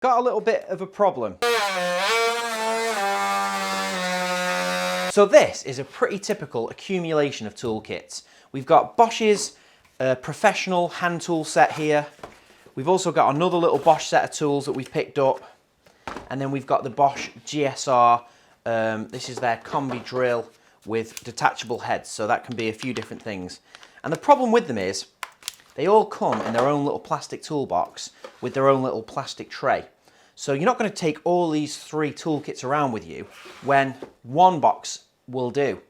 Got a little bit of a problem. So this is a pretty typical accumulation of toolkits. We've got Bosch's Professional Handtool Set here. We've also got another little Bosch set of tools that we've picked up. And then we've got the Bosch GSR, this is their Combi Drill with detachable heads. So that can be a few different things. And the problem with them is, they all come in their own little plastic toolbox with their own little plastic tray. So you're not going to take all these 3 toolkits around with you when one box will do.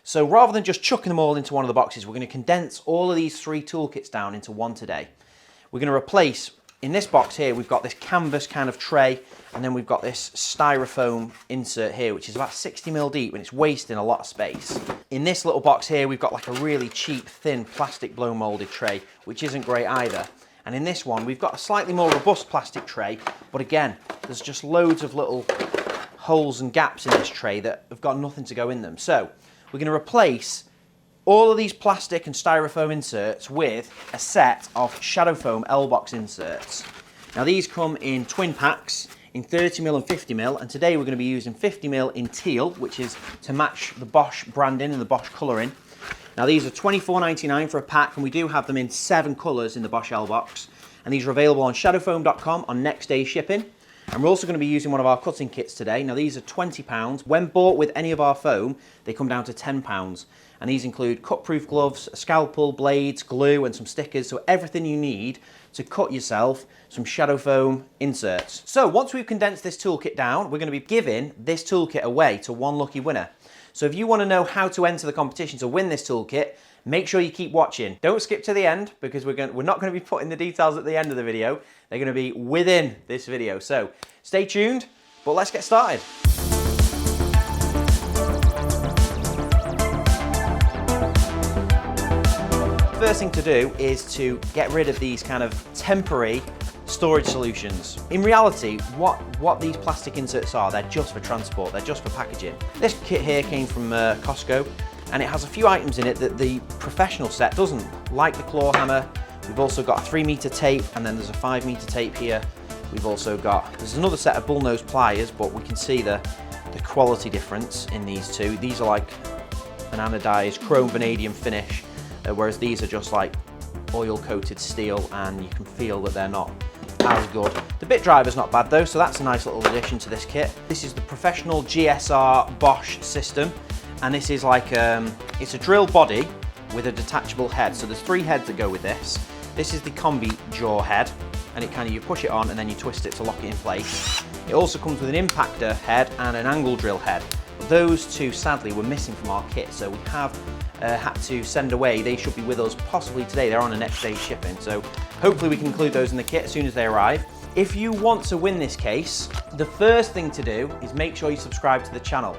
So rather than just chucking them all into one of the boxes, we're going to condense all of these 3 toolkits down into one today. We're going to replace, in this box here, we've got this canvas kind of tray, and then we've got this styrofoam insert here, which is about 60mm deep, and it's wasting a lot of space. In this little box here, we've got like a really cheap, thin plastic blow molded tray, which isn't great either. And in this one, we've got a slightly more robust plastic tray, but again, there's just loads of little holes and gaps in this tray that have got nothing to go in them. So we're going to replace all of these plastic and styrofoam inserts with a set of shadow foam L-BOXX inserts. Now these come in twin packs in 30mm and 50mm, and today we're going to be using 50mm in teal, which is to match the Bosch branding and the Bosch colouring. Now these are £24.99 for a pack, and we do have them in 7 colours in the Bosch L-BOXX, and these are available on shadowfoam.com on next day shipping. And we're also going to be using one of our cutting kits today. Now these are £20. When bought with any of our foam, they come down to £10. And these include cut-proof gloves, a scalpel, blades, glue, and some stickers. So everything you need to cut yourself some shadow foam inserts. So once we've condensed this toolkit down, we're going to be giving this toolkit away to one lucky winner. So if you want to know how to enter the competition to win this toolkit, make sure you keep watching. Don't skip to the end, because we're not going to be putting the details at the end of the video. They're going to be within this video. So stay tuned, but let's get started. First thing to do is to get rid of these kind of temporary storage solutions. In reality, what these plastic inserts are, they're just for transport, they're just for packaging. This kit here came from Costco, and it has a few items in it that the professional set doesn't, like the claw hammer. We've also got a 3-meter tape, and then there's a 5-meter tape here. We've also got, there's another set of bullnose pliers, but we can see the quality difference in these two. These are like an anodized chrome vanadium finish, whereas these are just like oil coated steel, and you can feel that they're not as good. The bit driver's not bad though, so that's a nice little addition to this kit. This is the Professional GSR Bosch system, and this is like, it's a drill body with a detachable head. So there's 3 heads that go with this. This is the combi jaw head, and it kind of, you push it on and then you twist it to lock it in place. It also comes with an impactor head and an angle drill head. Those 2 sadly were missing from our kit, so we have had to send away. They should be with us possibly today. They're on a next day shipping, so hopefully we can include those in the kit as soon as they arrive. If you want to win this case, the first thing to do is make sure you subscribe to the channel.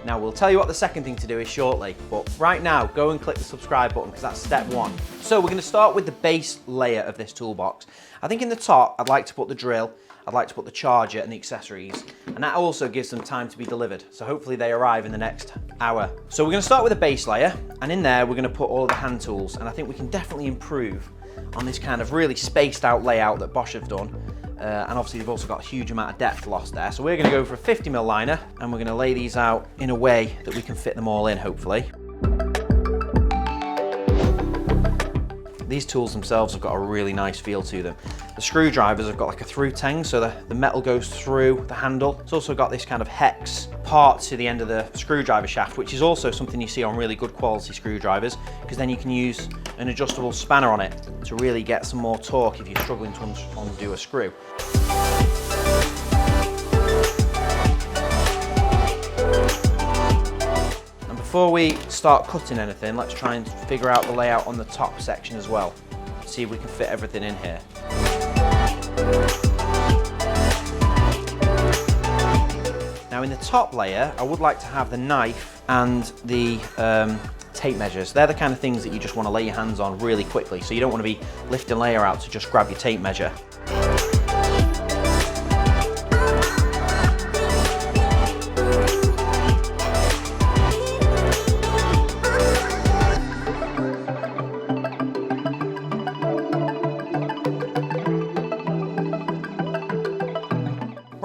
Now we'll tell you what the second thing to do is shortly, but right now go and click the subscribe button, because that's step 1. So we're going to start with the base layer of this toolbox. I think in the top I'd like to put the drill, I'd like to put the charger and the accessories, and that also gives them time to be delivered. So hopefully they arrive in the next hour. So we're going to start with a base layer, and in there we're going to put all of the hand tools, and I think we can definitely improve on this kind of really spaced out layout that Bosch have done. And obviously they've also got a huge amount of depth lost there. So we're going to go for a 50mm liner, and we're going to lay these out in a way that we can fit them all in, hopefully. These tools themselves have got a really nice feel to them. The screwdrivers have got like a through tang, so the metal goes through the handle. It's also got this kind of hex part to the end of the screwdriver shaft, which is also something you see on really good quality screwdrivers, because then you can use an adjustable spanner on it to really get some more torque if you're struggling to undo a screw. Before we start cutting anything, let's try and figure out the layout on the top section as well. See if we can fit everything in here. Now in the top layer, I would like to have the knife and the tape measures. They're the kind of things that you just want to lay your hands on really quickly, so you don't want to be lifting layer out to just grab your tape measure.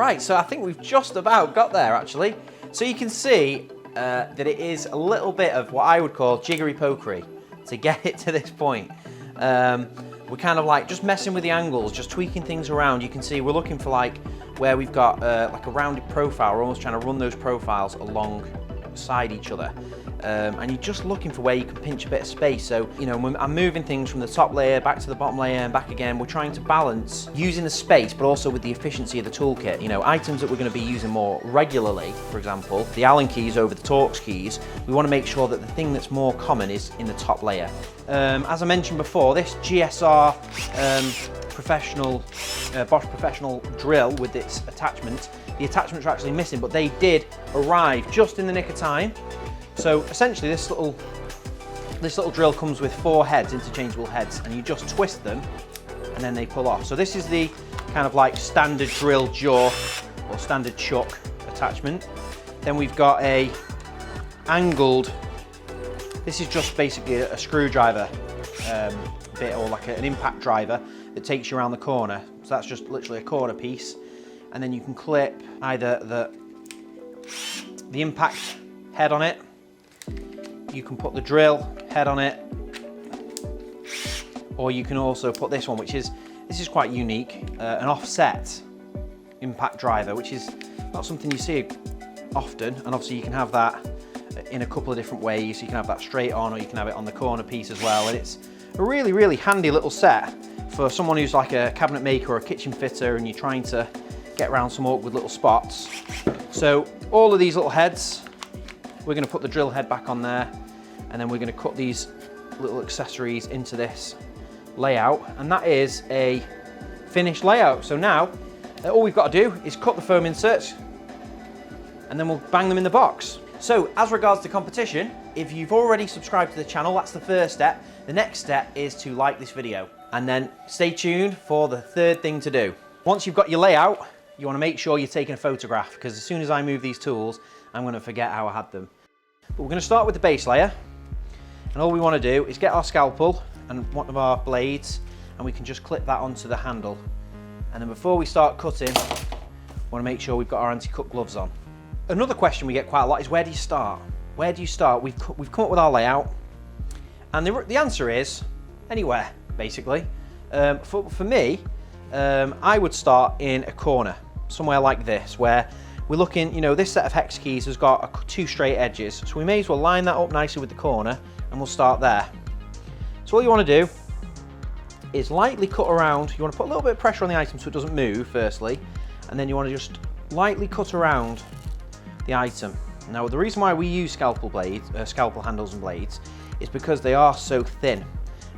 Right, so I think we've just about got there actually. So you can see that it is a little bit of what I would call jiggery pokery to get it to this point. We're kind of like just messing with the angles, just tweaking things around. You can see we're looking for like where we've got like a rounded profile. We're almost trying to run those profiles alongside each other. And you're just looking for where you can pinch a bit of space. So, you know, when I'm moving things from the top layer back to the bottom layer and back again, we're trying to balance using the space, but also with the efficiency of the toolkit. You know, items that we're going to be using more regularly, for example, the Allen keys over the Torx keys, we want to make sure that the thing that's more common is in the top layer. As I mentioned before, this GSR Bosch Professional Drill with its attachment, the attachments are actually missing, but they did arrive just in the nick of time. So essentially this little drill comes with 4 heads, interchangeable heads, and you just twist them and then they pull off. So this is the kind of like standard drill jaw or standard chuck attachment. Then we've got a angled, this is just basically a screwdriver bit, or like an impact driver that takes you around the corner. So that's just literally a corner piece. And then you can clip either the impact head on it, you can put the drill head on it, or you can also put this one, this is quite unique, an offset impact driver, which is not something you see often. And obviously you can have that in a couple of different ways. You can have that straight on, or you can have it on the corner piece as well. And it's a really, really handy little set for someone who's like a cabinet maker or a kitchen fitter and you're trying to get around some awkward little spots. So all of these little heads, we're going to put the drill head back on there, and then we're going to cut these little accessories into this layout, and that is a finished layout. So now all we've got to do is cut the foam inserts and then we'll bang them in the box. So as regards to competition, if you've already subscribed to the channel, that's the first step. The next step is to like this video, and then stay tuned for the third thing to do. Once you've got your layout, you want to make sure you're taking a photograph, because as soon as I move these tools, I'm going to forget how I had them. But we're going to start with the base layer, and all we want to do is get our scalpel and one of our blades, and we can just clip that onto the handle. And then before we start cutting, we want to make sure we've got our anti-cut gloves on. Another question we get quite a lot is, where do you start? Where do you start? We've come up with our layout, and the answer is anywhere, basically. For me, I would start in a corner, somewhere like this, where we're looking, you know, this set of hex keys has got 2 straight edges, so we may as well line that up nicely with the corner, and we'll start there. So all you want to do is lightly cut around. You want to put a little bit of pressure on the item so it doesn't move, firstly, and then you want to just lightly cut around the item. Now, the reason why we use scalpel handles and blades is because they are so thin,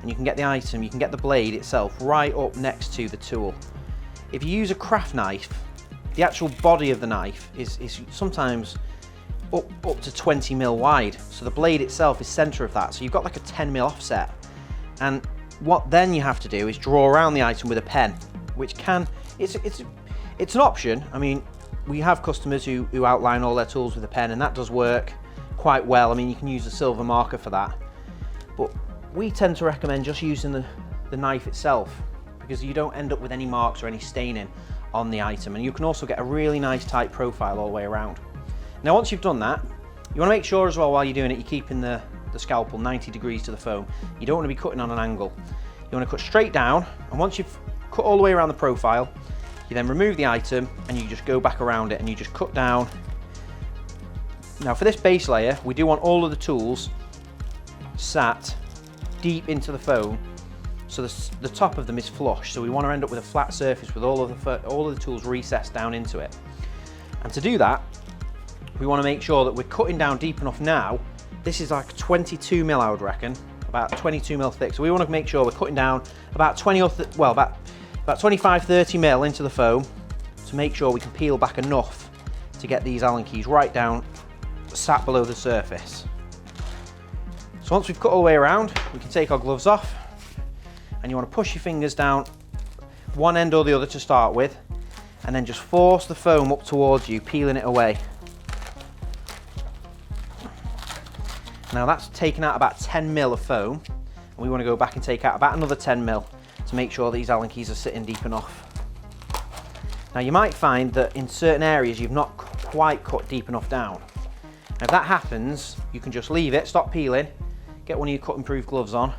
and you can get the item, you can get the blade itself right up next to the tool. If you use a craft knife, the actual body of the knife is sometimes up to 20 mil wide, so the blade itself is center of that, so you've got like a 10 mil offset. And what then you have to do is draw around the item with a pen, which it's an option. I mean, we have customers who outline all their tools with a pen, and that does work quite well. I mean, you can use a silver marker for that, but we tend to recommend just using the knife itself, because you don't end up with any marks or any staining on the item, and you can also get a really nice tight profile all the way around. Now, once you've done that, you want to make sure as well, while you're doing it, you're keeping the scalpel 90 degrees to the foam. You don't want to be cutting on an angle. You want to cut straight down, and once you've cut all the way around the profile, you then remove the item and you just go back around it and you just cut down. Now, for this base layer, we do want all of the tools sat deep into the foam, so the top of them is flush. So we want to end up with a flat surface with all of the tools recessed down into it. And to do that, we want to make sure that we're cutting down deep enough now. This is like 22 mil, I would reckon, about 22 mil thick. So we want to make sure we're cutting down about 25-30 mil into the foam to make sure we can peel back enough to get these Allen keys right down, sat below the surface. So once we've cut all the way around, we can take our gloves off, and you want to push your fingers down one end or the other to start with, and then just force the foam up towards you, peeling it away. Now that's taken out about 10 mil of foam, and we want to go back and take out about another 10 mil to make sure these Allen keys are sitting deep enough. Now you might find that in certain areas you've not quite cut deep enough down. Now if that happens, you can just leave it, stop peeling, get one of your cut-and-proof gloves on,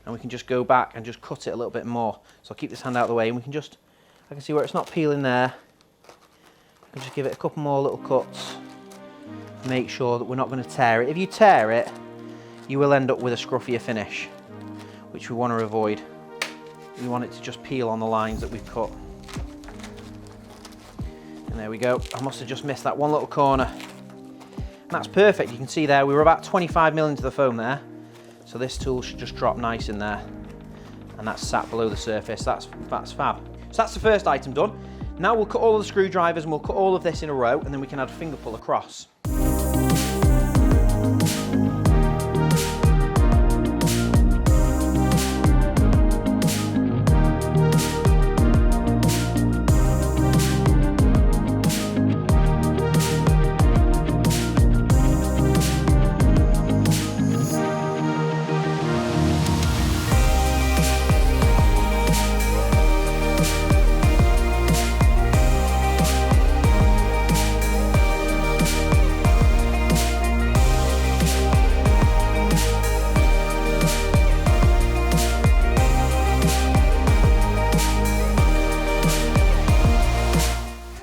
and we can just go back and just cut it a little bit more. So I'll keep this hand out of the way, and we can just, I can see where it's not peeling there. I can just give it a couple more little cuts. Make sure that we're not going to tear it. If you tear it, you will end up with a scruffier finish, which we want to avoid. We want it to just peel on the lines that we've cut. And there we go. I must have just missed that one little corner. And that's perfect. You can see there, we were about 25mm into the foam there. So this tool should just drop nice in there. And that's sat below the surface. That's fab. So that's the first item done. Now we'll cut all of the screwdrivers and we'll cut all of this in a row, and then we can add a finger pull across.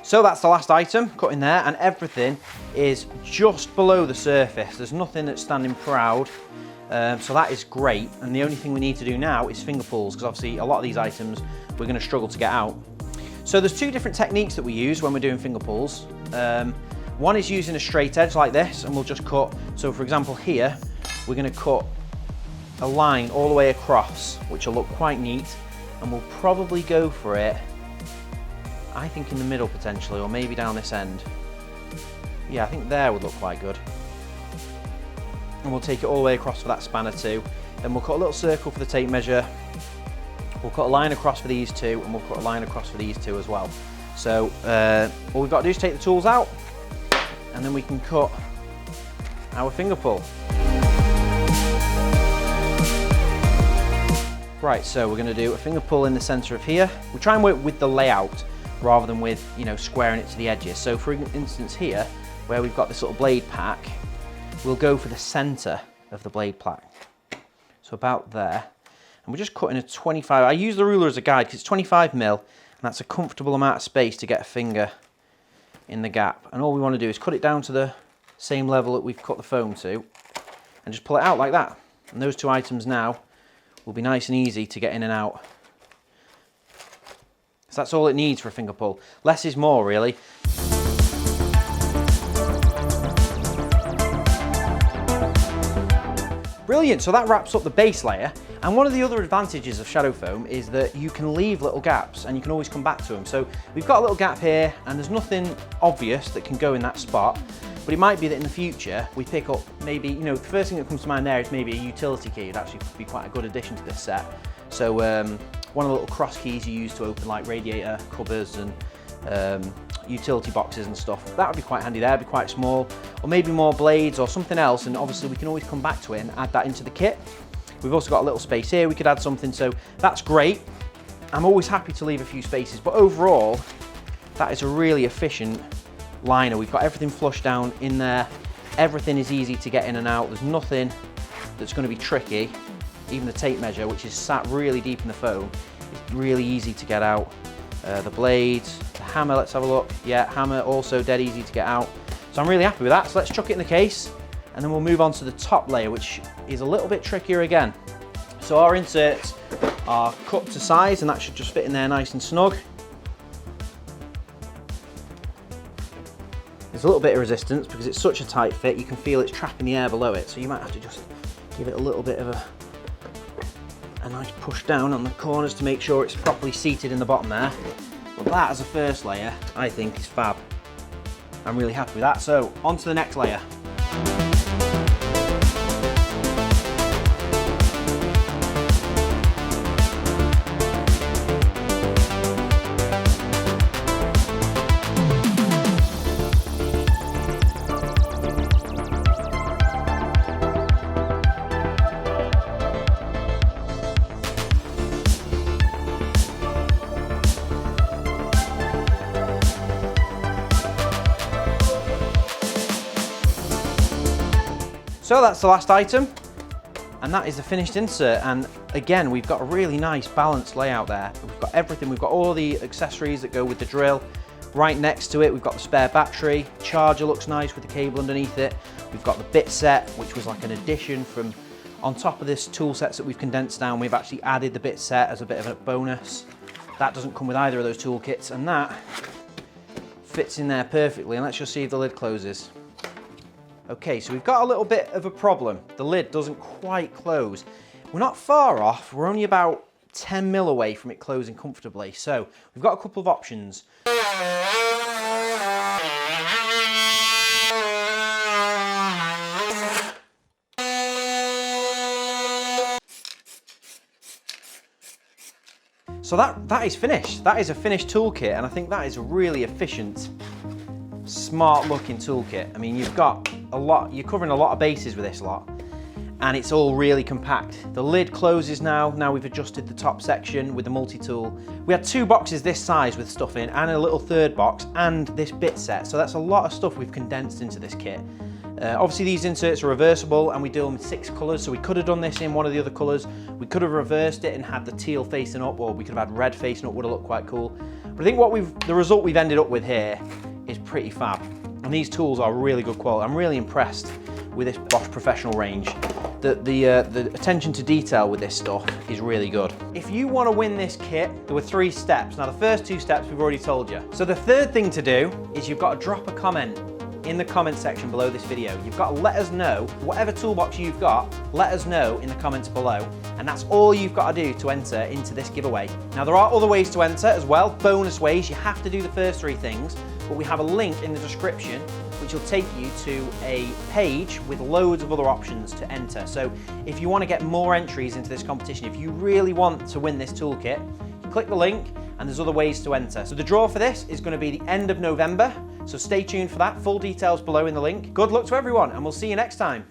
So that's the last item, cut in there, and everything is just below the surface. There's nothing that's standing proud, so that is great. And the only thing we need to do now is finger pulls, because obviously a lot of these items we're going to struggle to get out. So there's two different techniques that we use when we're doing finger pulls. One is using a straight edge like this, and we'll just cut. So for example here, we're going to cut a line all the way across, which will look quite neat, and we'll probably go for it, I think in the middle potentially, or maybe down this end. Yeah, I think there would look quite good. And we'll take it all the way across for that spanner too. Then we'll cut a little circle for the tape measure. We'll cut a line across for these two, and we'll cut a line across for these two as well. So all we've got to do is take the tools out, and then we can cut our finger pull. Right, so we're going to do a finger pull in the center of here. We try and work with the layout rather than with, you know, squaring it to the edges. So for instance here, where we've got this little blade pack, we'll go for the center of the blade pack. So about there. And we're just cutting a 25, I use the ruler as a guide because it's 25mm, and that's a comfortable amount of space to get a finger in the gap. And all we want to do is cut it down to the same level that we've cut the foam to, and just pull it out like that. And those two items now will be nice and easy to get in and out. So that's all it needs for a finger pull. Less is more, really. Brilliant, so that wraps up the base layer. And one of the other advantages of shadow foam is that you can leave little gaps and you can always come back to them. So we've got a little gap here, and there's nothing obvious that can go in that spot. But it might be that in the future we pick up maybe, you know, the first thing that comes to mind there is maybe a utility key. It'd actually be quite a good addition to this set. So one of the little cross keys you use to open like radiator covers and utility boxes and stuff. That would be quite handy there, it'd be quite small. Or maybe more blades or something else, and obviously we can always come back to it and add that into the kit. We've also got a little space here, we could add something, so that's great. I'm always happy to leave a few spaces, but overall, that is a really efficient liner. We've got everything flushed down in there. Everything is easy to get in and out. There's nothing that's going to be tricky. Even the tape measure, which is sat really deep in the foam, is really easy to get out. The blades, the hammer, let's have a look. Yeah, hammer also dead easy to get out. So I'm really happy with that. So let's chuck it in the case, and then we'll move on to the top layer, which is a little bit trickier again. So our inserts are cut to size, and that should just fit in there nice and snug. There's a little bit of resistance because it's such a tight fit, you can feel it's trapping the air below it, so you might have to just give it a little bit of a nice push down on the corners to make sure it's properly seated in the bottom there. But that as a first layer, I think is fab. I'm really happy with that. So on to the next layer. So that's the last item, and that is the finished insert. And again, we've got a really nice balanced layout there. We've got everything. We've got all the accessories that go with the drill. Right next to it, we've got the spare battery. Charger looks nice with the cable underneath it. We've got the bit set, which was like an addition from on top of this tool sets that we've condensed down. We've actually added the bit set as a bit of a bonus. That doesn't come with either of those tool kits, and that fits in there perfectly. And let's just see if the lid closes. Okay, so we've got a little bit of a problem. The lid doesn't quite close. We're not far off. We're only about 10 mil away from it closing comfortably. So we've got a couple of options. So that is finished. That is a finished toolkit, and I think that is a really efficient, smart looking toolkit. I mean, you've got a lot, you're covering a lot of bases with this lot, and it's all really compact. The lid closes now. Now we've adjusted the top section with the multi-tool. We had 2 boxes this size with stuff in, and a little third box, and this bit set. So that's a lot of stuff we've condensed into this kit. Obviously these inserts are reversible, and we do them in 6 colours, so we could have done this in one of the other colours. We could have reversed it and had the teal facing up, or we could have had red facing up, would have looked quite cool. But I think the result we've ended up with here is pretty fab. And these tools are really good quality. I'm really impressed with this Bosch Professional range. The attention to detail with this stuff is really good. If you want to win this kit, there were 3 steps. Now the first 2 steps we've already told you. So the third thing to do is you've got to drop a comment in the comment section below this video. You've got to let us know, whatever toolbox you've got, let us know in the comments below, and that's all you've got to do to enter into this giveaway. Now there are other ways to enter as well, bonus ways. You have to do the first 3 things, but we have a link in the description which will take you to a page with loads of other options to enter. So if you want to get more entries into this competition, if you really want to win this toolkit, click the link and there's other ways to enter. So the draw for this is going to be the end of November, so stay tuned for that. Full details below in the link. Good luck to everyone, and we'll see you next time.